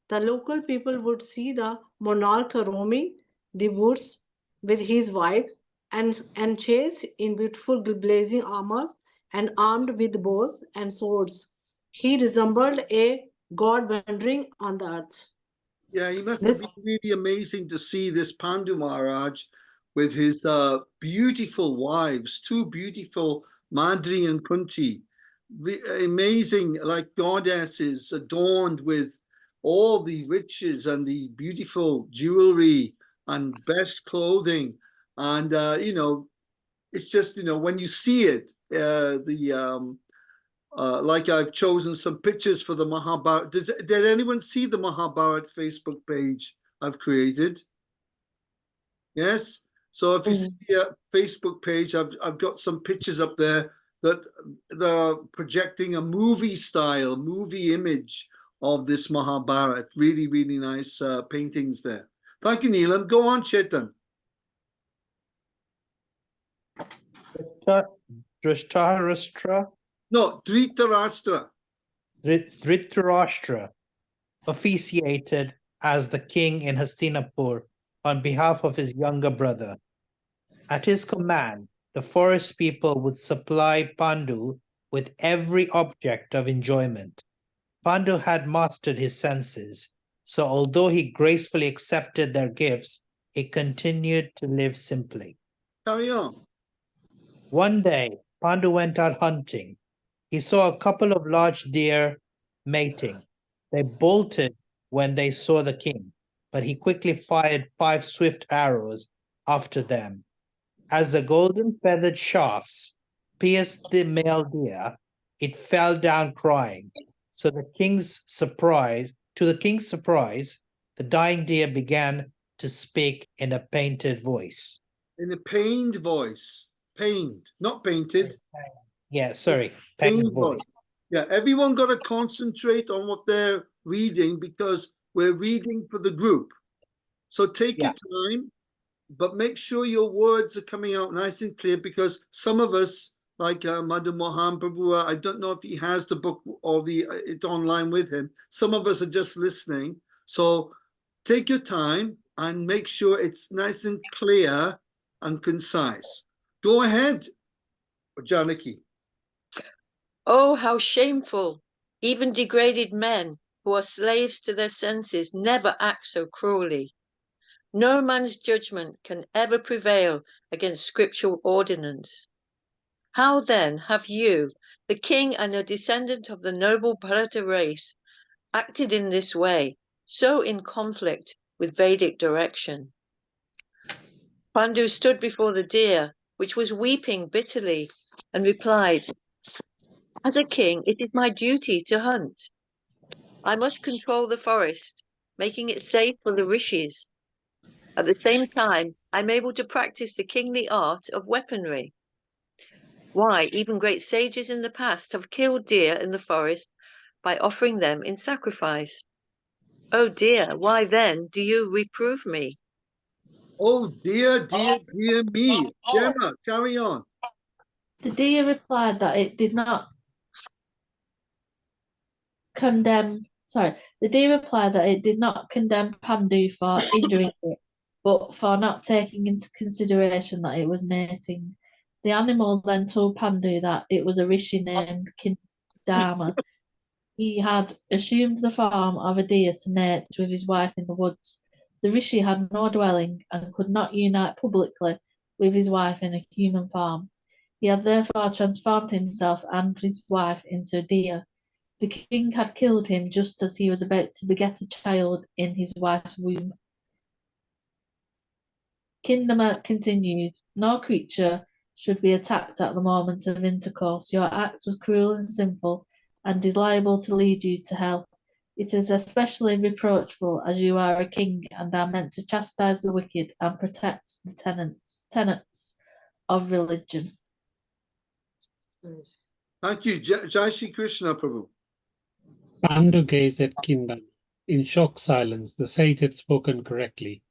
[SPEAKER 8] The local people would see the monarch roaming the woods with his wives and chased in beautiful blazing armor and armed with bows and swords. He resembled a god wandering on the earth.
[SPEAKER 1] Yeah, he must have been really amazing to see this Pandu Maharaj with his beautiful wives, two beautiful Madri and Kunti, amazing like goddesses adorned with all the riches and the beautiful jewelry and best clothing. And, it's just, when you see it, like I've chosen some pictures for the Mahabharat. Did anyone see the Mahabharat Facebook page I've created? Yes. So if you see the Facebook page, I've got some pictures up there that are projecting a movie image of this Mahabharat. Really, really nice paintings there. Thank you, Neelam. Go on, Chetan.
[SPEAKER 9] Dhritarashtra.
[SPEAKER 1] No, Dhritarashtra.
[SPEAKER 9] Dhritarashtra officiated as the king in Hastinapur on behalf of his younger brother. At his command, the forest people would supply Pandu with every object of enjoyment. Pandu had mastered his senses, so although he gracefully accepted their gifts, he continued to live simply.
[SPEAKER 1] Carry on.
[SPEAKER 9] One day, Pandu went out hunting. He saw a couple of large deer mating. They bolted when they saw the king, but he quickly fired 5 swift arrows after them. As the golden feathered shafts pierced the male deer, it fell down crying. To the king's surprise, the dying deer began to speak in a painted voice.
[SPEAKER 1] In a pained voice. Pained, not painted.
[SPEAKER 9] Yeah, sorry, pained voice.
[SPEAKER 1] Yeah, everyone got to concentrate on what they're reading because we're reading for the group. So take your time, but make sure your words are coming out nice and clear because some of us, like Madhu Mohan Prabhu, I don't know if he has the book or it's online with him. Some of us are just listening. So take your time and make sure it's nice and clear and concise. Go ahead, Janaki.
[SPEAKER 2] Oh, how shameful Even degraded men who are slaves to their senses never act so cruelly. No man's judgment can ever prevail against scriptural ordinance. How then have you, the king and a descendant of the noble Bharata race, acted in this way, so in conflict with Vedic direction? Pandu stood before the deer, which was weeping bitterly, and replied, "As a king, it is my duty to hunt. I must control the forest, making it safe for the rishis. At the same time, I'm able to practice the kingly art of weaponry. Why, even great sages in the past have killed deer in the forest by offering them in sacrifice. Oh dear, why then do you reprove me?"
[SPEAKER 1] Oh dear, dear, dear me. Gemma, carry on.
[SPEAKER 3] The deer replied that it did not condemn Pandu for injuring it, but for not taking into consideration that it was mating. The animal then told Pandu that it was a rishi named Kindama. He had assumed the form of a deer to mate with his wife in the woods. The rishi had no dwelling and could not unite publicly with his wife in a human form. He had therefore transformed himself and his wife into a deer. The king had killed him just as he was about to beget a child in his wife's womb. Kindama continued, "No creature should be attacked at the moment of intercourse. Your act was cruel and sinful, and is liable to lead you to hell. It is especially reproachful as you are a king and are meant to chastise the wicked and protect the tenets of religion."
[SPEAKER 1] Thank you. Jai Shri Krishna, Prabhu.
[SPEAKER 4] Pandu gazed at Kindama. In shocked silence, the sage had spoken correctly.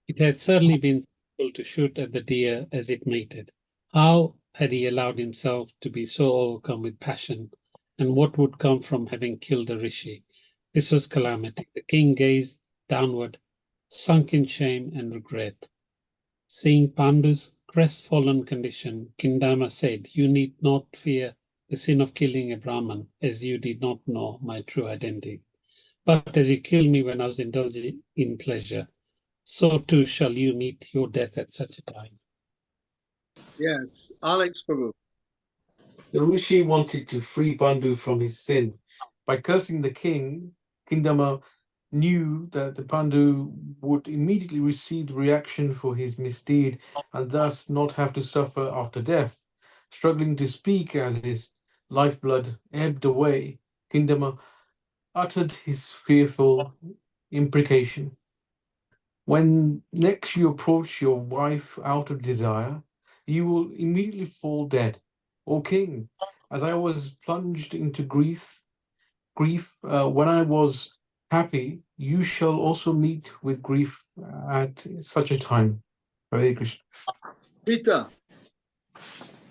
[SPEAKER 4] It had certainly been simple to shoot at the deer as it mated. How had he allowed himself to be so overcome with passion, and what would come from having killed a rishi? This was calamity. The king gazed downward, sunk in shame and regret. Seeing Pandu's crestfallen condition, Kindama said, "You need not fear the sin of killing a Brahman, as you did not know my true identity. But as you killed me when I was indulging in pleasure, so too shall you meet your death at such a time."
[SPEAKER 1] Yes, Alex, Prabhu.
[SPEAKER 7] The Rishi wanted to free Pandu from his sin. By cursing the king, Kindama knew that the Pandu would immediately receive the reaction for his misdeed and thus not have to suffer after death. Struggling to speak as his lifeblood ebbed away, Kindama uttered his fearful imprecation. "When next you approach your wife out of desire, you will immediately fall dead. O king, as I was plunged into grief when I was happy, you shall also meet with grief at such a time." Hare Krishna.
[SPEAKER 1] Peter.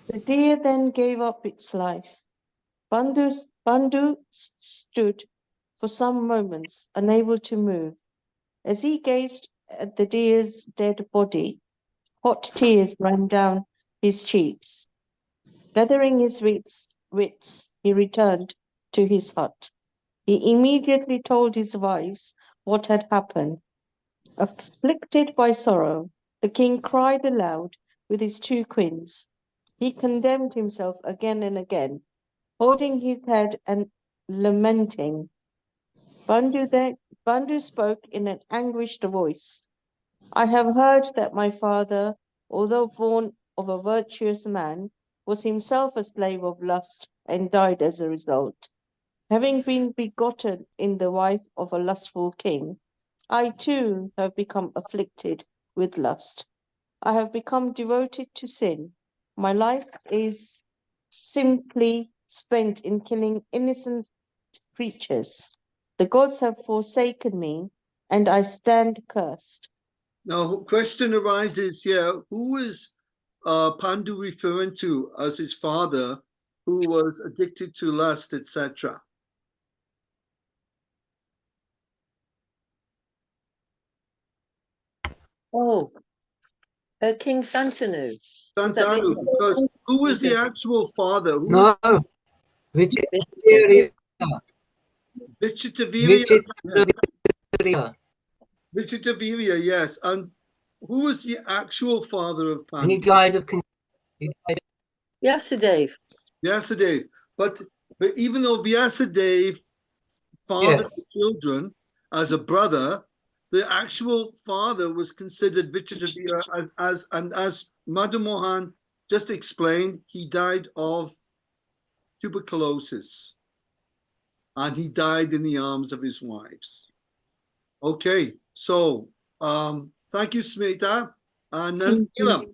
[SPEAKER 6] The deer then gave up its life. Bandhu stood for some moments, unable to move. As he gazed at the deer's dead body, hot tears ran down his cheeks. Gathering his wits, he returned to his hut. He immediately told his wives what had happened. Afflicted by sorrow, the king cried aloud with his two queens. He condemned himself again and again, holding his head and lamenting. Bandhu spoke in an anguished voice. "I have heard that my father, although born of a virtuous man, was himself a slave of lust and died as a result. Having been begotten in the wife of a lustful king, I too have become afflicted with lust. I have become devoted to sin. My life is simply spent in killing innocent creatures. The gods have forsaken me, and I stand cursed."
[SPEAKER 1] Now, question arises here. Who is Pandu referring to as his father, who was addicted to lust, etc.?
[SPEAKER 2] Oh, King Santanu. Would that be
[SPEAKER 1] Santanu, because who was the actual father? Who was
[SPEAKER 5] No, Vegetarian.
[SPEAKER 1] Vichitavirya.
[SPEAKER 5] Vichitavirya.
[SPEAKER 1] Vichitavirya, yes. And who was the actual father of
[SPEAKER 5] And he
[SPEAKER 1] Pandu?
[SPEAKER 5] died of he died
[SPEAKER 2] Vyasadeva.
[SPEAKER 1] Vyasadeva. But even though Vyasadeva fathered the children as a brother, the actual father was considered Vichitavirya as Madhu Mohan just explained, he died of tuberculosis. And he died in the arms of his wives. Okay, so thank you, Smita. And then Ilam.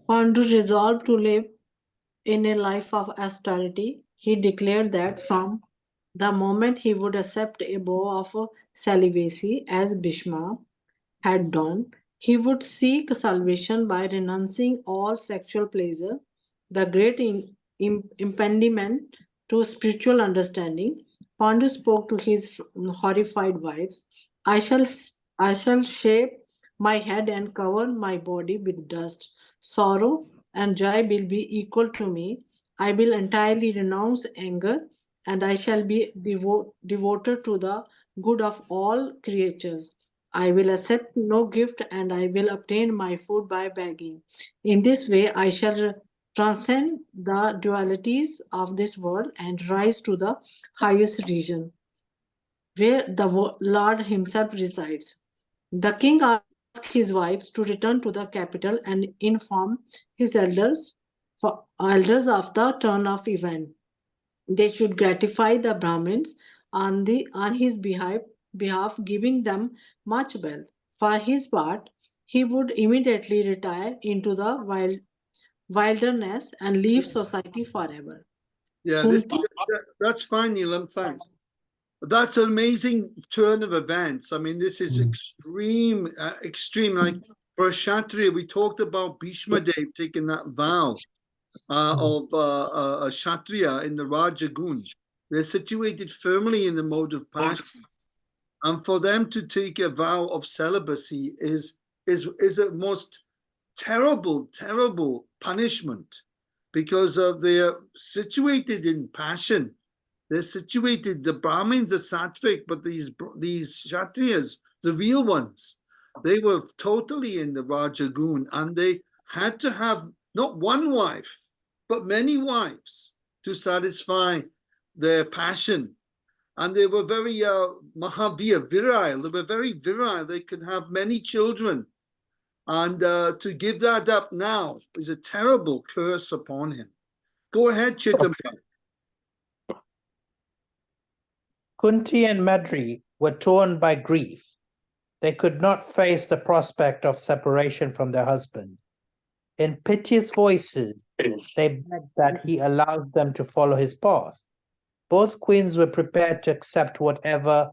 [SPEAKER 8] Pandu resolved to live in a life of austerity. He declared that from the moment he would accept a vow of celibacy, as Bhishma had done, he would seek salvation by renouncing all sexual pleasure, the great impediment to spiritual understanding. Pandu spoke to his horrified wives, I shall shave my head and cover my body with dust. Sorrow and joy will be equal to me. I will entirely renounce anger, and I shall be devoted to the good of all creatures. I will accept no gift, and I will obtain my food by begging. In this way, I shall transcend the dualities of this world and rise to the highest region, where the Lord himself resides. The king asked his wives to return to the capital and inform his elders of the turn of event. They should gratify the Brahmins on his behalf, giving them much wealth. For his part, he would immediately retire into the wilderness and leave society forever.
[SPEAKER 1] Yeah,
[SPEAKER 8] Kunti,
[SPEAKER 1] that's fine, Ilam. Thanks. That's an amazing turn of events. I mean, this is extreme. Like for a Kshatriya, we talked about Bhishma Dev taking that vow of a Kshatriya in the Rajagun. They're situated firmly in the mode of passion. And for them to take a vow of celibacy is a most terrible punishment because they're situated in passion. They're situated, the Brahmins are sattvic, but these Kshatriyas, the real ones, they were totally in the Rajagun, and they had to have not one wife, but many wives to satisfy their passion. And they were very virile. They were very virile. They could have many children. And to give that up now is a terrible curse upon him. Go ahead, Chittampa.
[SPEAKER 9] Kunti and Madri were torn by grief. They could not face the prospect of separation from their husband. In piteous voices, they begged that he allows them to follow his path. Both queens were prepared to accept whatever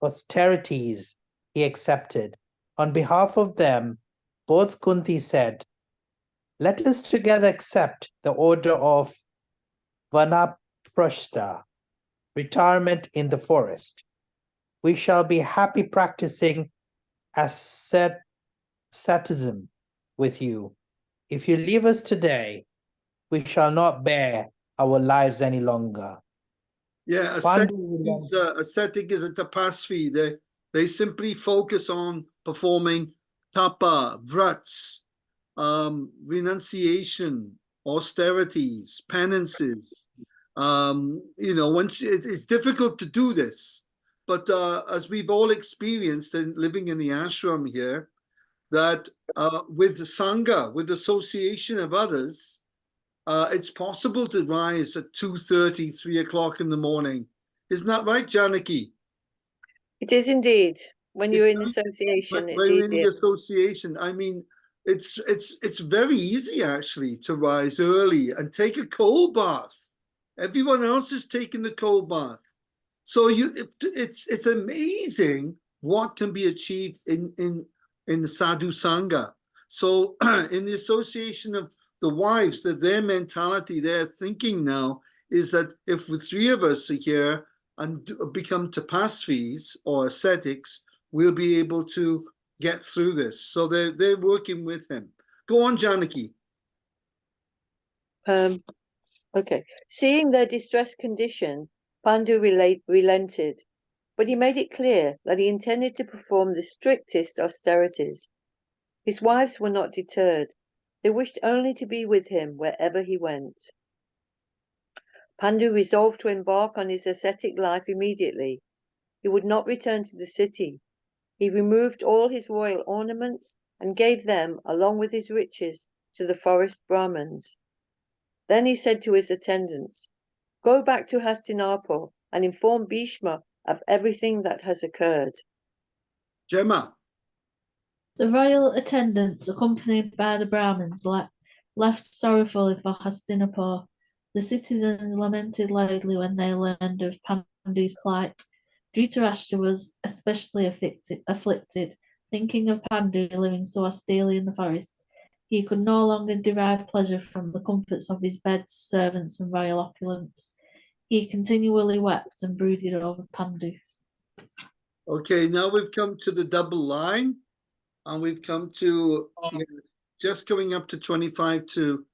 [SPEAKER 9] austerities he accepted. On behalf of them, both Kunti said, "Let us together accept the order of Vanaprashta, retirement in the forest. We shall be happy practicing asceticism with you. If you leave us today, we shall not bear our lives any longer."
[SPEAKER 1] Yeah, ascetic is a tapasvi. They simply focus on performing tapa, vrats, renunciation, austerities, penances. Once it's difficult to do this, but as we've all experienced in living in the ashram here, that with the sangha, with association of others, it's possible to rise at 2:30, 3 o'clock in the morning. Isn't that right, Janaki?
[SPEAKER 2] It is indeed. When you're in association, it's
[SPEAKER 1] When we're in the
[SPEAKER 2] easier.
[SPEAKER 1] association, I mean, it's very easy actually to rise early and take a cold bath. Everyone else is taking the cold bath, so it's amazing what can be achieved in the sadhu sangha. So in the association of the wives, that their mentality, their thinking now is that if the three of us are here and become tapasvis or ascetics, we'll be able to get through this. So they're working with him. Go on, Janaki.
[SPEAKER 2] Okay. Seeing their distressed condition, Pandu relented, but he made it clear that he intended to perform the strictest austerities. His wives were not deterred. They wished only to be with him wherever he went. Pandu resolved to embark on his ascetic life immediately. He would not return to the city. He removed all his royal ornaments and gave them, along with his riches, to the forest Brahmins. Then he said to his attendants, "Go back to Hastinapur and inform Bhishma of everything that has occurred."
[SPEAKER 1] Gemma.
[SPEAKER 3] The royal attendants, accompanied by the Brahmins, left sorrowfully for Hastinapur. The citizens lamented loudly when they learned of Pandu's plight. Dhritarashtra was especially afflicted, thinking of Pandu living so austerely in the forest. He could no longer derive pleasure from the comforts of his bed, servants, and royal opulence. He continually wept and brooded over Pandu.
[SPEAKER 1] Okay, now we've come to the double line, and we've come to just coming up to 25 to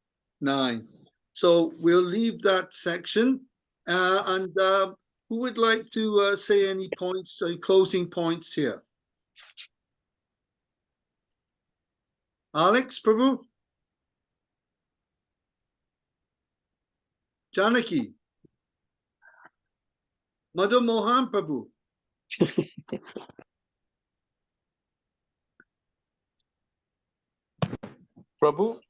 [SPEAKER 1] 9. So we'll leave that section. And who would like to say any points, closing points here? Alex, Prabhu? Janaki? Madhu Mohan, Prabhu?
[SPEAKER 7] Prabhu,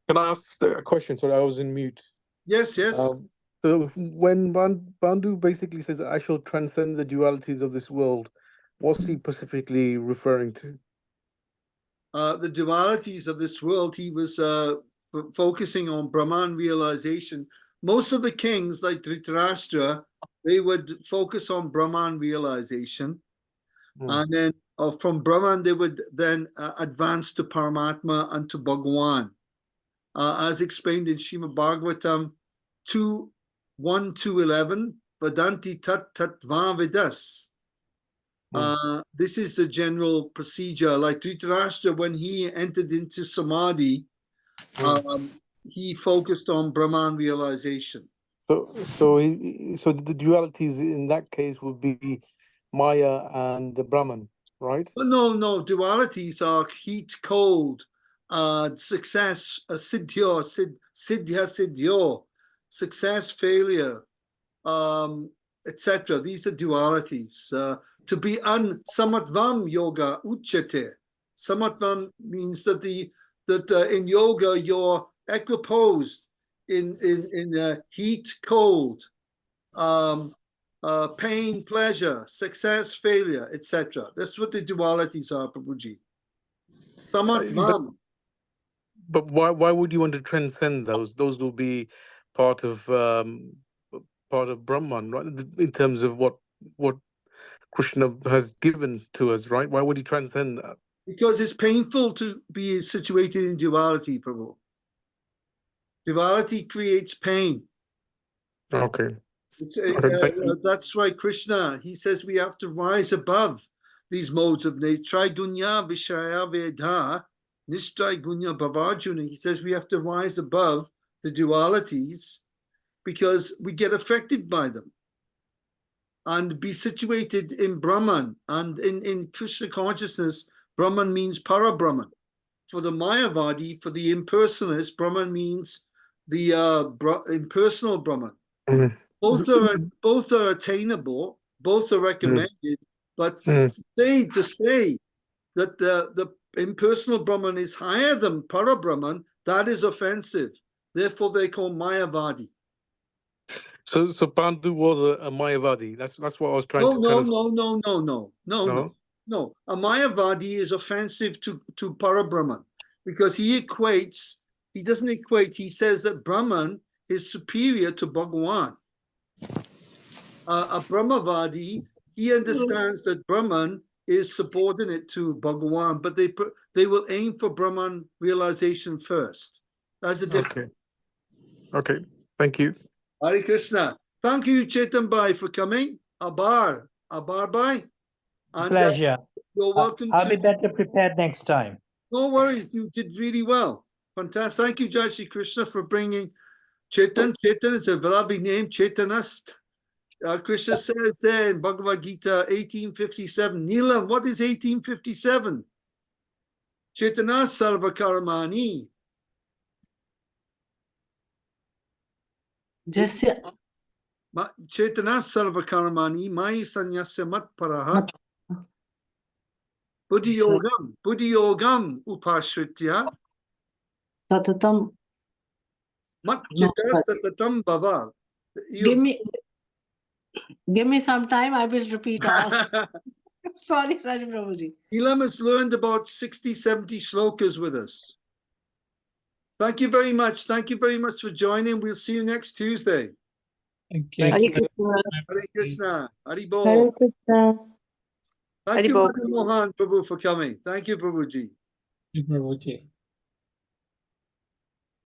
[SPEAKER 7] can I ask a question? Sorry, I was in mute.
[SPEAKER 1] Yes, yes.
[SPEAKER 7] So when Bandhu basically says, "I shall transcend the dualities of this world," what's he specifically referring to?
[SPEAKER 1] The dualities of this world, he was focusing on Brahman realization. Most of the kings, like Dhritarashtra, they would focus on Brahman realization. And then from Brahman, they would then advance to Paramatma and to Bhagavan. As explained in Srimad Bhagavatam 2:1-11, Vadanti tat tattva vidas. This is the general procedure. Like Dhritarashtra, when he entered into Samadhi, he focused on Brahman realization.
[SPEAKER 7] So the dualities in that case would be Maya and the Brahman, right?
[SPEAKER 1] No, dualities are heat, cold, success, siddhyo, siddhya, siddhyo, success, failure, etc. These are dualities. To be samatvam yoga uchyate. Samatvam means that in yoga you're equiposed in heat, cold, pain, pleasure, success, failure, etc. That's what the dualities are, Prabhuji. Samatvam.
[SPEAKER 7] But why would you want to transcend those? Those will be part of Brahman, right? In terms of what Krishna has given to us, right? Why would he transcend that?
[SPEAKER 1] Because it's painful to be situated in duality, Prabhu. Duality creates pain.
[SPEAKER 7] Okay.
[SPEAKER 1] That's why Krishna, he says we have to rise above these modes of nature. Trigunya Vishaya Veda, Nishtraigunya Bhavarjuna. He says we have to rise above the dualities because we get affected by them. And be situated in Brahman. And in Krishna consciousness, Brahman means Para-Brahman. For the Mayavadi, for the impersonalist, Brahman means the impersonal Brahman. Both are attainable, both are recommended, but to say that the impersonal Brahman is higher than Para-Brahman, that is offensive. Therefore, they call Mayavadi.
[SPEAKER 7] So Pandu was a Mayavadi. That's what I was trying to
[SPEAKER 1] No. A Mayavadi is offensive to Para-Brahman because he doesn't equate, he says that Brahman is superior to Bhagavan. A Brahmavadi, he understands that Brahman is subordinate to Bhagavan, but they will aim for Brahman realization first. That's the difference.
[SPEAKER 7] Okay. Thank you.
[SPEAKER 1] Hare Krishna. Thank you, Chetan Bhai, for coming. Abar Bhai.
[SPEAKER 9] Pleasure.
[SPEAKER 1] You're welcome.
[SPEAKER 9] I'll be better prepared next time.
[SPEAKER 1] No worries. You did really well. Fantastic. Thank you, Jai Shri Krishna, for bringing Chetan is a Velabi name, Chetanast. Krishna says there in Bhagavad Gita 1857. Neelam, what is 1857? Chetana Sarvakaramani.
[SPEAKER 8] जैसे
[SPEAKER 1] Chetana Sarvakaramani, Mai Sanyasya Mat Parahat. Buddhi Yogam Upashritya.
[SPEAKER 8] सततम
[SPEAKER 1] Mat Chitta Satatam Bhava.
[SPEAKER 8] give me some time, I will repeat all. Sorry, Prabhuji.
[SPEAKER 1] Neelam has learned about 60, 70 shlokas with us. Thank you very much. Thank you very much for joining. We'll see you next Tuesday.
[SPEAKER 4] Thank you.
[SPEAKER 6] Hare Krishna.
[SPEAKER 1] Hare Krishna. Hari Bol.
[SPEAKER 6] Hare Krishna.
[SPEAKER 1] Thank
[SPEAKER 2] Hari
[SPEAKER 1] you,
[SPEAKER 2] Bol.
[SPEAKER 1] Madan Mohan Prabhu, for coming. Thank you, Prabhuji.
[SPEAKER 4] Thank you, Prabhuji.